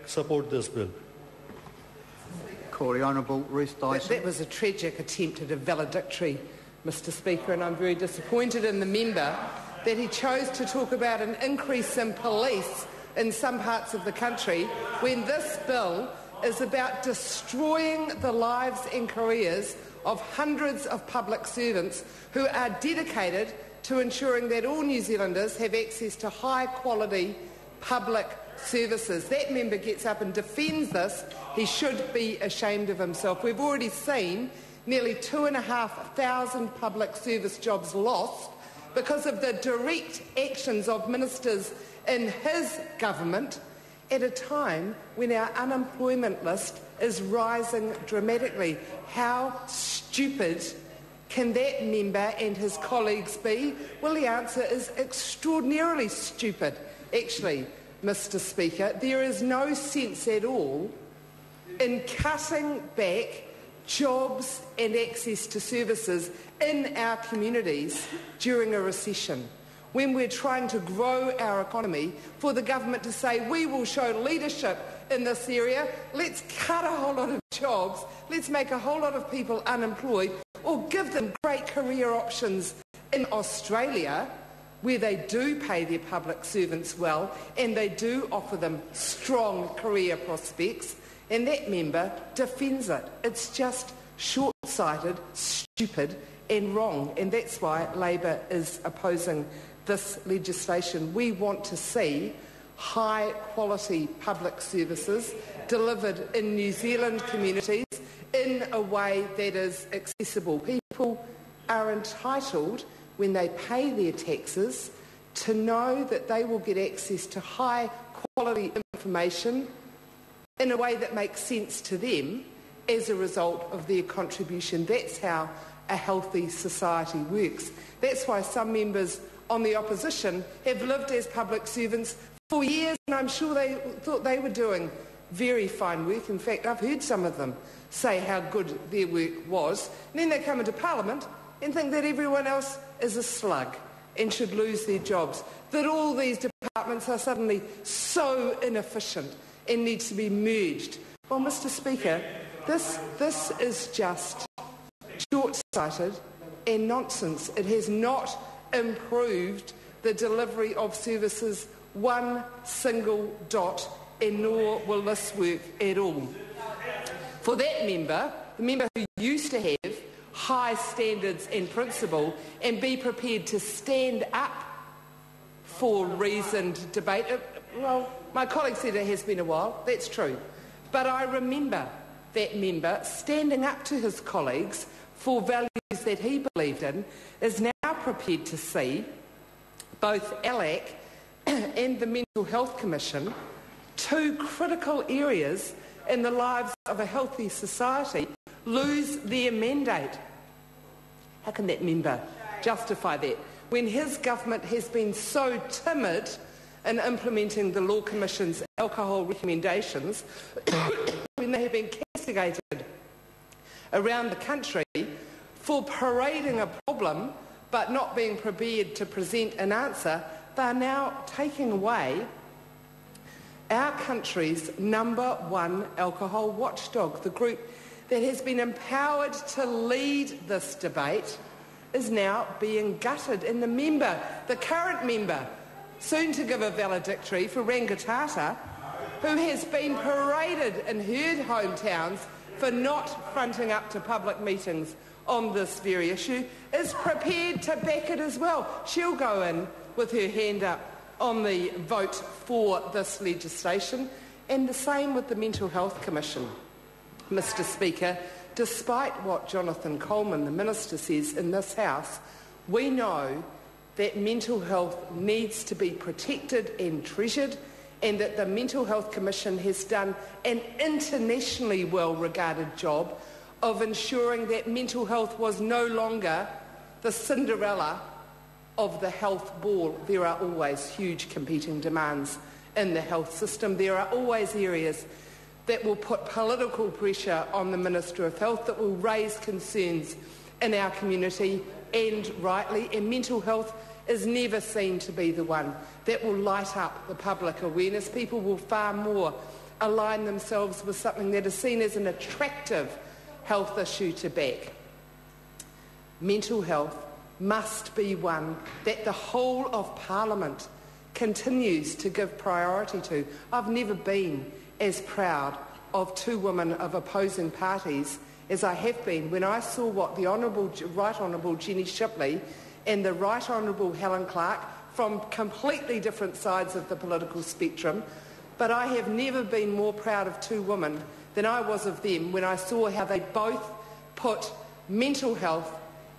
support this bill. Call the Honourable Ruth Dyson. That was a tragic attempt at a valedictory, Mr Speaker, and I'm very disappointed in the member that he chose to talk about an increase in police in some parts of the country when this bill is about destroying the lives and careers of hundreds of public servants who are dedicated to ensuring that all New Zealanders have access to high-quality public services. That member gets up and defends this. He should be ashamed of himself. We've already seen nearly 2,500 public service jobs lost because of the direct actions of ministers in his government at a time when our unemployment list is rising dramatically. How stupid can that member and his colleagues be? Well, the answer is extraordinarily stupid, actually, Mr Speaker. There is no sense at all in cutting back jobs and access to services in our communities during a recession, when we're trying to grow our economy, for the government to say, we will show leadership in this area, let's cut a whole lot of jobs, let's make a whole lot of people unemployed, or give them great career options in Australia, where they do pay their public servants well and they do offer them strong career prospects, and that member defends it. It's just short-sighted, stupid and wrong, and that's why Labour is opposing this legislation. We want to see high-quality public services delivered in New Zealand communities in a way that is accessible. People are entitled, when they pay their taxes, to know that they will get access to high-quality information in a way that makes sense to them as a result of their contribution. That's how a healthy society works. That's why some members on the opposition have lived as public servants for years, and I'm sure they thought they were doing very fine work. In fact, I've heard some of them say how good their work was. And then they come into Parliament and think that everyone else is a slug and should lose their jobs, that all these departments are suddenly so inefficient and need to be merged. Well, Mr Speaker, this is just short-sighted and nonsense. It has not improved the delivery of services one single dot, and nor will this work at all. For that member, the member who used to have high standards and principle and be prepared to stand up for reasoned debate, well, my colleague said it has been a while, that's true, but I remember that member standing up to his colleagues for values that he believed in, is now prepared to see both ALAC and the Mental Health Commission, two critical areas in the lives of a healthy society, lose their mandate. How can that member justify that when his government has been so timid in implementing the Law Commission's alcohol recommendations, when they have been castigated around the country for parading a problem but not being prepared to present an answer? They are now taking away our country's #1 alcohol watchdog. The group that has been empowered to lead this debate is now being gutted. And the current member, soon to give a valedictory for Rangitata, who has been paraded in her hometowns for not fronting up to public meetings on this very issue, is prepared to back it as well. She'll go in with her hand up on the vote for this legislation, and the same with the Mental Health Commission. Mr Speaker, despite what Jonathan Coleman, the Minister, says in this House, we know that mental health needs to be protected and treasured, and that the Mental Health Commission has done an internationally well-regarded job of ensuring that mental health was no longer the Cinderella of the health ball. There are always huge competing demands in the health system. There are always areas that will put political pressure on the Minister of Health, that will raise concerns in our community, and rightly, and mental health is never seen to be the one that will light up the public awareness. People will far more align themselves with something that is seen as an attractive health issue to back. Mental health must be one that the whole of Parliament continues to give priority to. I've never been as proud of two women of opposing parties as I have been when I saw what the Right Honourable Jenny Shipley and the Right Honourable Helen Clark, from completely different sides of the political spectrum, but I have never been more proud of two women than I was of them when I saw how they both put mental health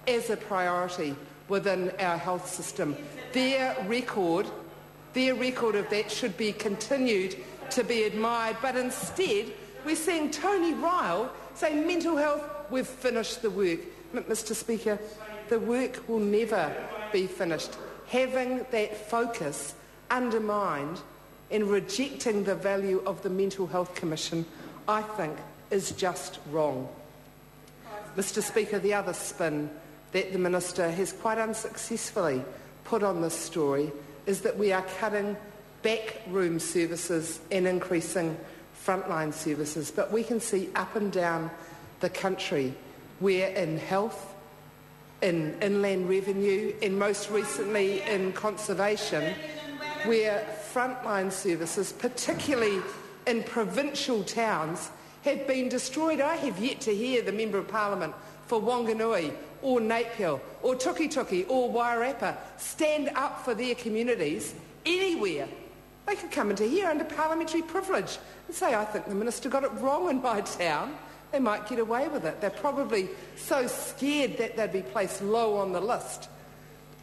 as a priority within our health system. Their record of that should be continued to be admired, but instead we're seeing Tony Ryle say mental health, we've finished the work. Mr Speaker, the work will never be finished. Having that focus undermined and rejecting the value of the Mental Health Commission, I think, is just wrong. Mr Speaker, the other spin that the Minister has quite unsuccessfully put on this story is that we are cutting backroom services and increasing frontline services. But we can see up and down the country where in health, in inland revenue, and most recently in conservation, where frontline services, particularly in provincial towns, have been destroyed. I have yet to hear the Member of Parliament for Wanganui or Napier or Tukituki or Wairarapa stand up for their communities anywhere. They could come into here under parliamentary privilege and say, I think the Minister got it wrong in my town. They might get away with it. They're probably so scared that they'd be placed low on the list,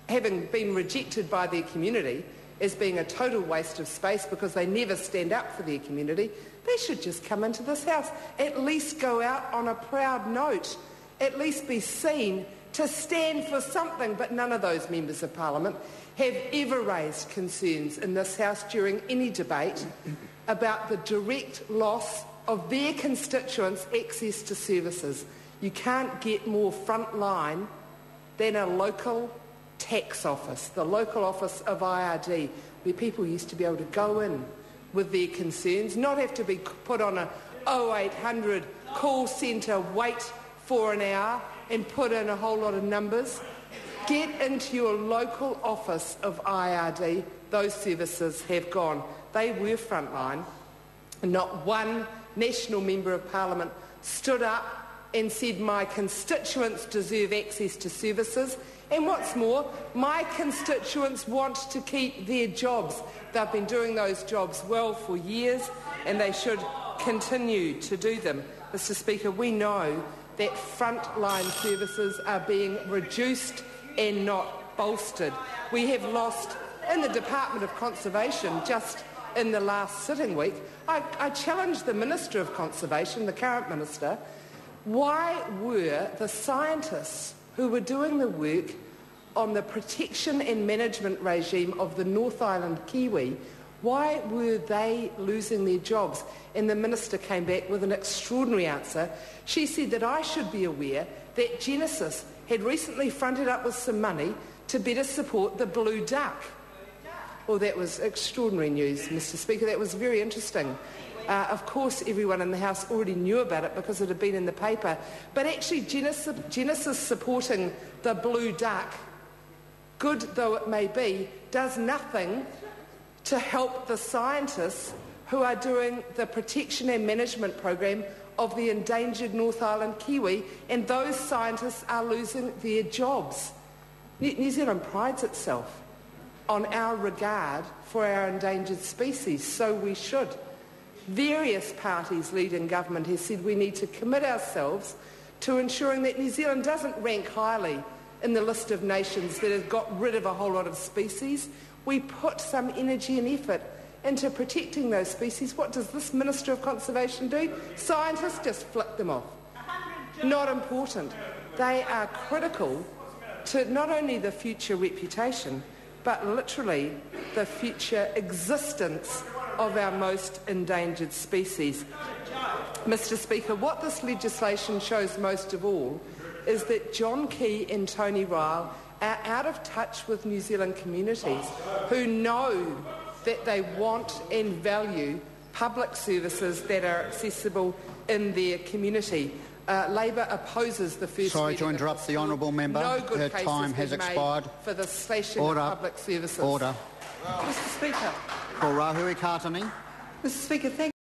having been rejected by their community as being a total waste of space because they never stand up for their community. They should just come into this House, at least go out on a proud note, at least be seen to stand for something. But none of those members of Parliament have ever raised concerns in this House during any debate about the direct loss of their constituents' access to services. You can't get more frontline than a local tax office, the local office of IRD, where people used to be able to go in with their concerns, not have to be put on a 0800 call centre, wait for an hour and put in a whole lot of numbers. Get into your local office of IRD. Those services have gone. They were frontline. Not one national Member of Parliament stood up and said my constituents deserve access to services, and what's more, my constituents want to keep their jobs. They've been doing those jobs well for years and they should continue to do them. Mr Speaker, we know that frontline services are being reduced and not bolstered. We have lost in the Department of Conservation just in the last sitting week. I challenged the Minister of Conservation, the current Minister, why were the scientists who were doing the work on the protection and management regime of the North Island kiwi, why were they losing their jobs? And the Minister came back with an extraordinary answer. She said that I should be aware that Genesis had recently fronted up with some money to better support the blue duck. Well, that was extraordinary news, Mr Speaker. That was very interesting. Of course, everyone in the House already knew about it because it had been in the paper. But actually, Genesis supporting the blue duck, good though it may be, does nothing to help the scientists who are doing the protection and management program of the endangered North Island kiwi, and those scientists are losing their jobs. New Zealand prides itself on our regard for our endangered species, so we should. Various parties leading government have said we need to commit ourselves to ensuring that New Zealand doesn't rank highly in the list of nations that have got rid of a whole lot of species. We put some energy and effort into protecting those species. What does this Minister of Conservation do? Scientists just flick them off. Not important. They are critical to not only the future reputation, but literally the future existence of our most endangered species. Mr Speaker, what this legislation shows most of all is that John Key and Tony Ryle are out of touch with New Zealand communities who know that they want and value public services that are accessible in their community. Labor opposes the first Sorry reading to interrupt of the honourable member. No good Her case time has been made expired. for the station Order. of public services. Order. Mr Speaker. Ko Rahuri Kātani. Mr Speaker, thank